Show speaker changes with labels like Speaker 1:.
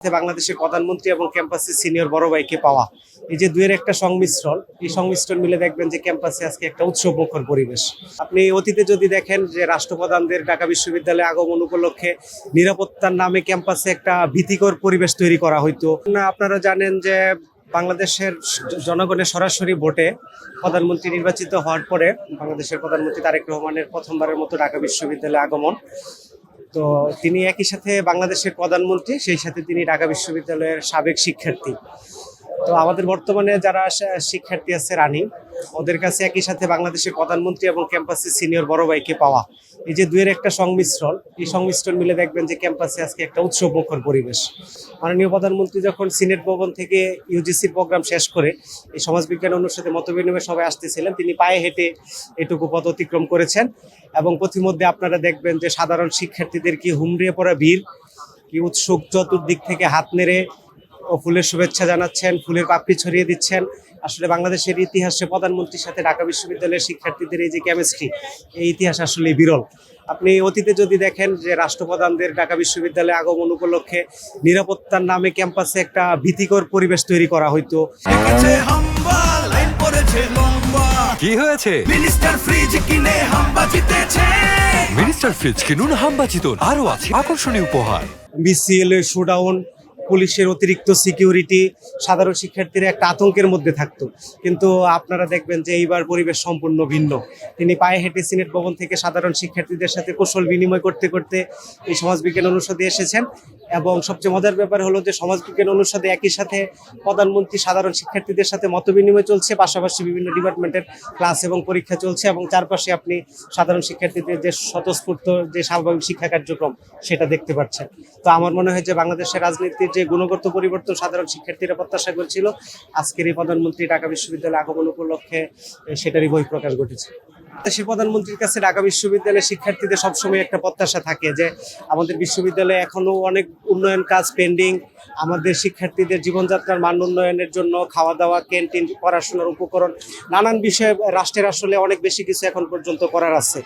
Speaker 1: বাংলাদেশের প্রধানমন্ত্রী এবং ক্যাম্পাসে সিনিয়র বড় ভাইকে পাওয়া, এই যে দুয়ের একটা সংমিশ্রণ, এই সংমিশ্রণ মিলে দেখবেন যে ক্যাম্পাসে আজকে একটা উৎসব মুখর পরিবেশ। আপনি অতীতে যদি দেখেন যে রাষ্ট্রপ্রধানদের ঢাকা বিশ্ববিদ্যালয়ে আগমন উপলক্ষে নিরাপত্তার নামে ক্যাম্পাসে একটা ভীতিকর পরিবেশ তৈরি করা হইতো না। আপনারা জানেন যে বাংলাদেশের জনগণের সরাসরি ভোটে প্রধানমন্ত্রী নির্বাচিত হওয়ার পরে বাংলাদেশের প্রধানমন্ত্রী তারেক রহমানের প্রথমবারের মতো ঢাকা বিশ্ববিদ্যালয়ে আগমন। তো তিনি একই সাথে বাংলাদেশের প্রধানমন্ত্রী, সেই সাথে তিনি ঢাকা বিশ্ববিদ্যালয়ের সাবেক শিক্ষার্থী। তো আমাদের বর্তমানে যারা শিক্ষার্থী আছে রানিং, ওদের কাছে একই সাথে বাংলাদেশের প্রধানমন্ত্রী এবং ক্যাম্পাসে সিনিয়র বড় ভাইকে পাওয়া, এই যে দুয়ের একটা সংমিশ্রণ, এই সংমিশ্রণ মিলে দেখবেন যে ক্যাম্পাসে আজকে একটা উৎসব মুখর পরিবেশ। মাননীয় প্রধানমন্ত্রী যখন সিনেট ভবন থেকে ইউজিসির প্রোগ্রাম শেষ করে এই সমাজবিজ্ঞান অনুষদে মতবিনিময় সভায় আসতেছিলেন, তিনি পায়ে হেঁটে এটুকু পথ অতিক্রম করেছেন এবং পথিমধ্যে আপনারা দেখবেন যে সাধারণ শিক্ষার্থীদের কি হুমড়িয়ে পড়া ভিড়, কি উৎসুক, চতুর্দিক থেকে হাত নেড়ে ও ফুলের শুভেচ্ছা জানাচ্ছেন, ফুলের পাপড়ি ছড়িয়ে দিচ্ছেন। আসলে বাংলাদেশের ইতিহাসে প্রধানমন্ত্রীর সাথে ঢাকা বিশ্ববিদ্যালয়ের শিক্ষার্থীদের এই যে কেমিস্ট্রি, এই ইতিহাস আসলে বিরল। আপনি অতীতে যদি দেখেন যে রাষ্ট্রপ্রধানদের ঢাকা বিশ্ববিদ্যালয়ে আগমন উপলক্ষে নিরাপত্তার নামে ক্যাম্পাসে একটা ভীতিকর পরিবেশ তৈরি করা হইতো।
Speaker 2: কি হয়েছে?
Speaker 3: মিনিস্টার ফ্রিজ কিনে হাম্বা জিতেছে।
Speaker 2: মিনিস্টার ফ্রিজ কিনুন, হাম্বা জিতুন। আরো আছে আকর্ষণীয় উপহার।
Speaker 1: বিসিএল এর শোডাউন, পুলিশের অতিরিক্ত সিকিউরিটি, সাধারণ শিক্ষার্থীরা একটা আতঙ্কের মধ্যে থাকতো। কিন্তু আপনারা দেখবেন যে এইবার পরিবেশ সম্পূর্ণ ভিন্ন। তিনি পায়ে হেঁটে সিনেট ভবন থেকে সাধারণ শিক্ষার্থীদের সাথে কৌশল বিনিময় করতে করতে এই সমাজবিজ্ঞান অনুষদে এসেছেন। এবং সবচেয়ে মজার ব্যাপার হলো যে সমাজবিজ্ঞান অনুষদে একই সাথে প্রধানমন্ত্রী সাধারণ শিক্ষার্থীদের সাথে মত বিনিময় চলছে, পাশাপাশি বিভিন্ন ডিপার্টমেন্টের ক্লাস এবং পরীক্ষা চলছে, এবং চারপাশে আপনি সাধারণ শিক্ষার্থীদের যে স্বতঃস্ফূর্ত যে স্বাভাবিক শিক্ষা কার্যক্রম সেটা দেখতে পাচ্ছেন। তো আমার মনে হয় যে বাংলাদেশের রাজনীতির যে গুণগত পরিবর্তন সাধারণ শিক্ষার্থীরা প্রত্যাশা করছিল, আজকের এই প্রধানমন্ত্রী ঢাকা বিশ্ববিদ্যালয়ে আগমন উপলক্ষে সেটারই বহিঃপ্রকাশ ঘটেছে। দেশের প্রধানমন্ত্রীর কাছে ঢাকা বিশ্ববিদ্যালয়ের শিক্ষার্থীদের সবসময় একটা প্রত্যাশা থাকে যে আমাদের বিশ্ববিদ্যালয়ে এখনো অনেক উন্নয়ন কাজ পেন্ডিং। আমাদের শিক্ষার্থীদের জীবনযাত্রার মান উন্নয়নের জন্য খাওয়া দাওয়া, ক্যান্টিন, পড়াশোনার উপকরণ, নানান বিষয়ে রাষ্ট্রের আসলে অনেক বেশি কিছু এখন পর্যন্ত করার আছে।